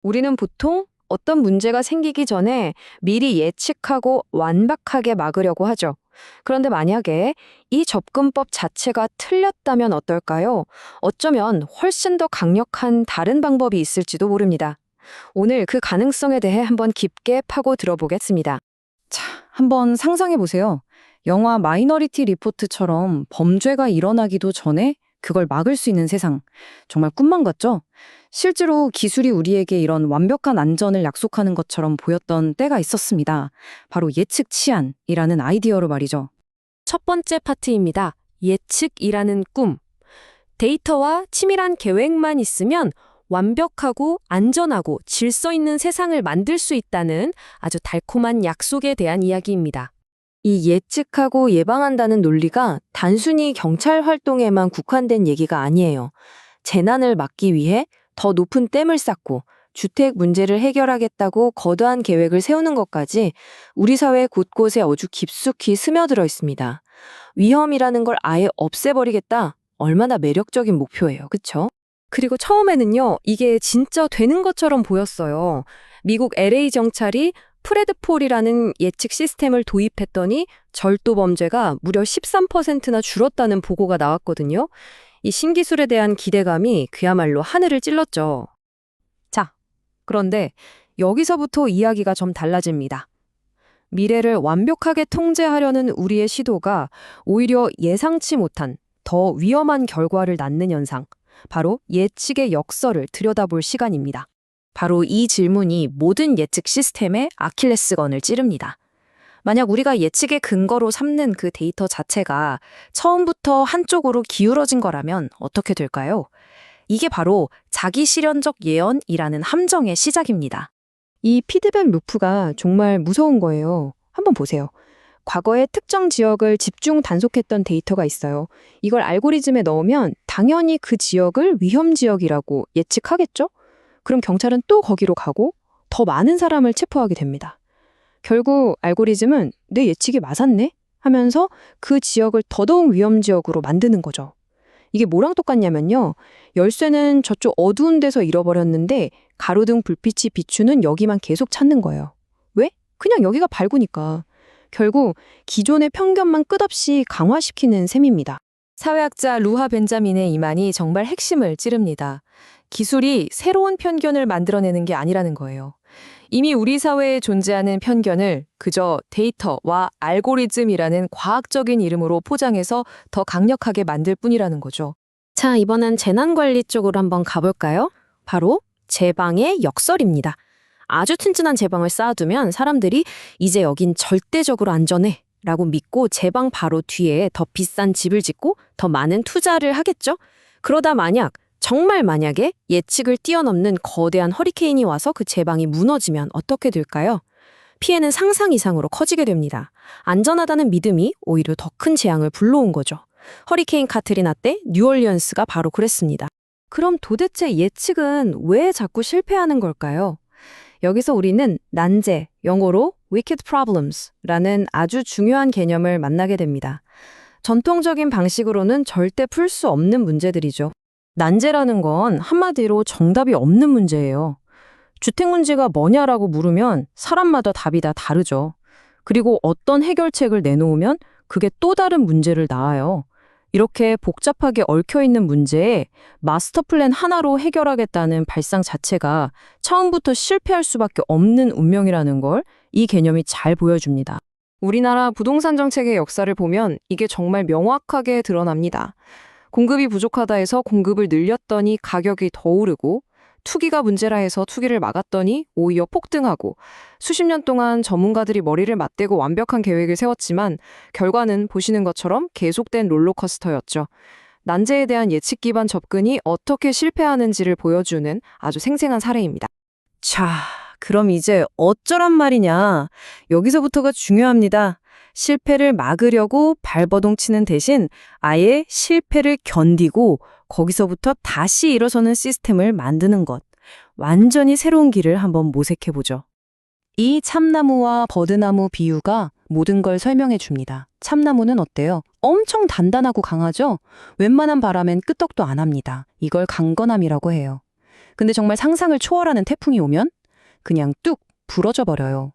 우리는 보통 어떤 문제가 생기기 전에 미리 예측하고 완벽하게 막으려고 하죠. 그런데 만약에 이 접근법 자체가 틀렸다면 어떨까요? 어쩌면 훨씬 더 강력한 다른 방법이 있을지도 모릅니다. 오늘 그 가능성에 대해 한번 깊게 파고 들어보겠습니다. 자, 한번 상상해 보세요. 영화 마이너리티 리포트처럼 범죄가 일어나기도 전에 그걸 막을 수 있는 세상. 정말 꿈만 같죠? 실제로 기술이 우리에게 이런 완벽한 안전을 약속하는 것처럼 보였던 때가 있었습니다. 바로 예측 치안이라는 아이디어로 말이죠. 첫 번째 파트입니다. 예측이라는 꿈. 데이터와 치밀한 계획만 있으면 완벽하고 안전하고 질서 있는 세상을 만들 수 있다는 아주 달콤한 약속에 대한 이야기입니다. 이 예측하고 예방한다는 논리가 단순히 경찰 활동에만 국한된 얘기가 아니에요. 재난을 막기 위해 더 높은 댐을 쌓고 주택 문제를 해결하겠다고 거대한 계획을 세우는 것까지 우리 사회 곳곳에 아주 깊숙이 스며들어 있습니다. 위험이라는 걸 아예 없애버리겠다. 얼마나 매력적인 목표예요. 그쵸? 그리고 처음에는요, 이게 진짜 되는 것처럼 보였어요. 미국 LA 경찰이 프레드폴이라는 예측 시스템을 도입했더니 절도 범죄가 무려 13%나 줄었다는 보고가 나왔거든요. 이 신기술에 대한 기대감이 그야말로 하늘을 찔렀죠. 자, 그런데 여기서부터 이야기가 좀 달라집니다. 미래를 완벽하게 통제하려는 우리의 시도가 오히려 예상치 못한 더 위험한 결과를 낳는 현상, 바로 예측의 역설을 들여다볼 시간입니다. 바로 이 질문이 모든 예측 시스템의 아킬레스건을 찌릅니다. 만약 우리가 예측의 근거로 삼는 그 데이터 자체가 처음부터 한쪽으로 기울어진 거라면 어떻게 될까요? 이게 바로 자기 실현적 예언이라는 함정의 시작입니다. 이 피드백 루프가 정말 무서운 거예요. 한번 보세요. 과거에 특정 지역을 집중 단속했던 데이터가 있어요. 이걸 알고리즘에 넣으면 당연히 그 지역을 위험 지역이라고 예측하겠죠? 그럼 경찰은 또 거기로 가고 더 많은 사람을 체포하게 됩니다. 결국 알고리즘은 내 예측이 맞았네? 하면서 그 지역을 더더욱 위험 지역으로 만드는 거죠. 이게 뭐랑 똑같냐면요. 열쇠는 저쪽 어두운 데서 잃어버렸는데 가로등 불빛이 비추는 여기만 계속 찾는 거예요. 왜? 그냥 여기가 밝으니까. 결국 기존의 편견만 끝없이 강화시키는 셈입니다. 사회학자 루하 벤자민의 이 말이 정말 핵심을 찌릅니다. 기술이 새로운 편견을 만들어내는 게 아니라는 거예요. 이미 우리 사회에 존재하는 편견을 그저 데이터와 알고리즘이라는 과학적인 이름으로 포장해서 더 강력하게 만들 뿐이라는 거죠. 자, 이번엔 재난관리 쪽으로 한번 가볼까요? 바로 제방의 역설입니다. 아주 튼튼한 제방을 쌓아두면 사람들이 이제 여긴 절대적으로 안전해 라고 믿고 제방 바로 뒤에 더 비싼 집을 짓고 더 많은 투자를 하겠죠? 그러다 정말 만약에 예측을 뛰어넘는 거대한 허리케인이 와서 그 제방이 무너지면 어떻게 될까요? 피해는 상상 이상으로 커지게 됩니다. 안전하다는 믿음이 오히려 더 큰 재앙을 불러온 거죠. 허리케인 카트리나 때 뉴올리언스가 바로 그랬습니다. 그럼 도대체 예측은 왜 자꾸 실패하는 걸까요? 여기서 우리는 난제, 영어로 wicked problems라는 아주 중요한 개념을 만나게 됩니다. 전통적인 방식으로는 절대 풀 수 없는 문제들이죠. 난제라는 건 한마디로 정답이 없는 문제예요. 주택 문제가 뭐냐라고 물으면 사람마다 답이 다 다르죠. 그리고 어떤 해결책을 내놓으면 그게 또 다른 문제를 낳아요. 이렇게 복잡하게 얽혀있는 문제에 마스터 플랜 하나로 해결하겠다는 발상 자체가 처음부터 실패할 수밖에 없는 운명이라는 걸 이 개념이 잘 보여줍니다. 우리나라 부동산 정책의 역사를 보면 이게 정말 명확하게 드러납니다. 공급이 부족하다 해서 공급을 늘렸더니 가격이 더 오르고 투기가 문제라 해서 투기를 막았더니 오히려 폭등하고 수십 년 동안 전문가들이 머리를 맞대고 완벽한 계획을 세웠지만 결과는 보시는 것처럼 계속된 롤러코스터였죠. 난제에 대한 예측 기반 접근이 어떻게 실패하는지를 보여주는 아주 생생한 사례입니다. 자, 그럼 이제 어쩌란 말이냐. 여기서부터가 중요합니다. 실패를 막으려고 발버둥 치는 대신 아예 실패를 견디고 거기서부터 다시 일어서는 시스템을 만드는 것. 완전히 새로운 길을 한번 모색해보죠. 이 참나무와 버드나무 비유가 모든 걸 설명해 줍니다. 참나무는 어때요? 엄청 단단하고 강하죠? 웬만한 바람엔 끄떡도 안 합니다. 이걸 강건함이라고 해요. 근데 정말 상상을 초월하는 태풍이 오면 그냥 뚝 부러져 버려요.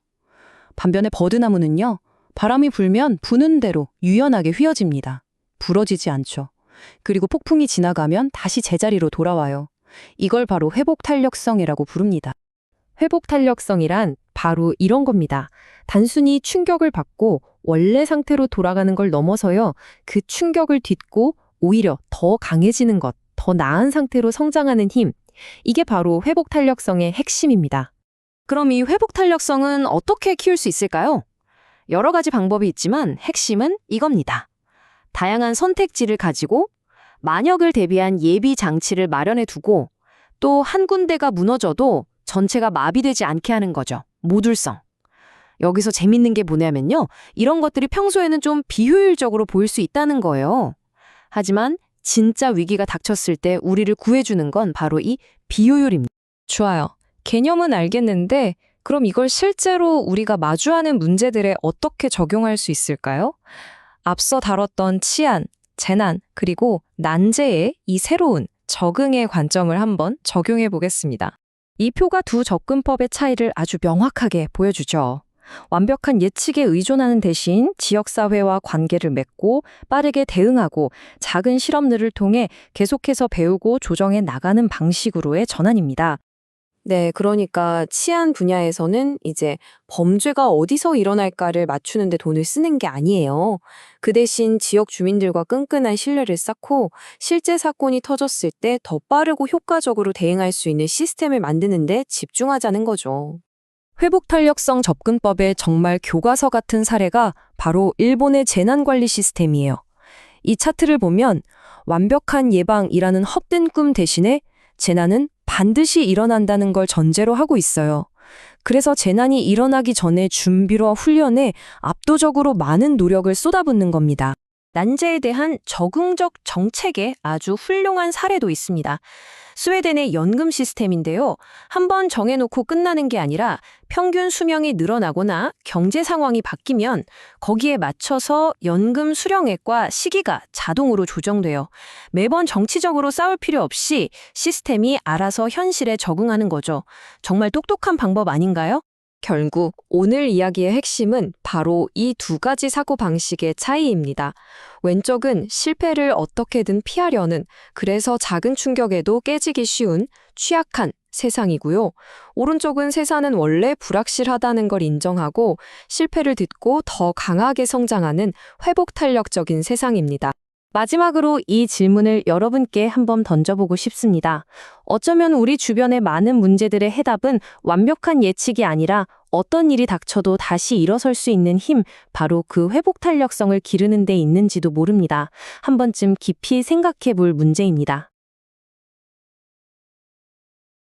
반면에 버드나무는요, 바람이 불면 부는 대로 유연하게 휘어집니다. 부러지지 않죠. 그리고 폭풍이 지나가면 다시 제자리로 돌아와요. 이걸 바로 회복 탄력성이라고 부릅니다. 회복 탄력성이란 바로 이런 겁니다. 단순히 충격을 받고 원래 상태로 돌아가는 걸 넘어서요. 그 충격을 딛고 오히려 더 강해지는 것, 더 나은 상태로 성장하는 힘. 이게 바로 회복 탄력성의 핵심입니다. 그럼 이 회복 탄력성은 어떻게 키울 수 있을까요? 여러 가지 방법이 있지만 핵심은 이겁니다. 다양한 선택지를 가지고 만약을 대비한 예비 장치를 마련해 두고 또 한 군데가 무너져도 전체가 마비되지 않게 하는 거죠. 모듈성. 여기서 재밌는 게 뭐냐면요. 이런 것들이 평소에는 좀 비효율적으로 보일 수 있다는 거예요. 하지만 진짜 위기가 닥쳤을 때 우리를 구해주는 건 바로 이 비효율입니다. 좋아요. 개념은 알겠는데 그럼 이걸 실제로 우리가 마주하는 문제들에 어떻게 적용할 수 있을까요? 앞서 다뤘던 치안, 재난, 그리고 난제의 이 새로운 적응의 관점을 한번 적용해 보겠습니다. 이 표가 두 접근법의 차이를 아주 명확하게 보여주죠. 완벽한 예측에 의존하는 대신 지역사회와 관계를 맺고 빠르게 대응하고 작은 실험들을 통해 계속해서 배우고 조정해 나가는 방식으로의 전환입니다. 네, 그러니까 치안 분야에서는 이제 범죄가 어디서 일어날까를 맞추는 데 돈을 쓰는 게 아니에요. 그 대신 지역 주민들과 끈끈한 신뢰를 쌓고 실제 사건이 터졌을 때 더 빠르고 효과적으로 대응할 수 있는 시스템을 만드는 데 집중하자는 거죠. 회복 탄력성 접근법의 정말 교과서 같은 사례가 바로 일본의 재난관리 시스템이에요. 이 차트를 보면 완벽한 예방이라는 헛된 꿈 대신에 재난은 반드시 일어난다는 걸 전제로 하고 있어요. 그래서 재난이 일어나기 전에 준비와 훈련에 압도적으로 많은 노력을 쏟아붓는 겁니다. 난제에 대한 적응적 정책에 아주 훌륭한 사례도 있습니다. 스웨덴의 연금 시스템인데요. 한번 정해놓고 끝나는 게 아니라 평균 수명이 늘어나거나 경제 상황이 바뀌면 거기에 맞춰서 연금 수령액과 시기가 자동으로 조정돼요. 매번 정치적으로 싸울 필요 없이 시스템이 알아서 현실에 적응하는 거죠. 정말 똑똑한 방법 아닌가요? 결국 오늘 이야기의 핵심은 바로 이 두 가지 사고 방식의 차이입니다. 왼쪽은 실패를 어떻게든 피하려는, 그래서 작은 충격에도 깨지기 쉬운 취약한 세상이고요. 오른쪽은 세상은 원래 불확실하다는 걸 인정하고 실패를 딛고 더 강하게 성장하는 회복 탄력적인 세상입니다. 마지막으로 이 질문을 여러분께 한번 던져보고 싶습니다. 어쩌면 우리 주변의 많은 문제들의 해답은 완벽한 예측이 아니라 어떤 일이 닥쳐도 다시 일어설 수 있는 힘, 바로 그 회복 탄력성을 기르는 데 있는지도 모릅니다. 한 번쯤 깊이 생각해 볼 문제입니다.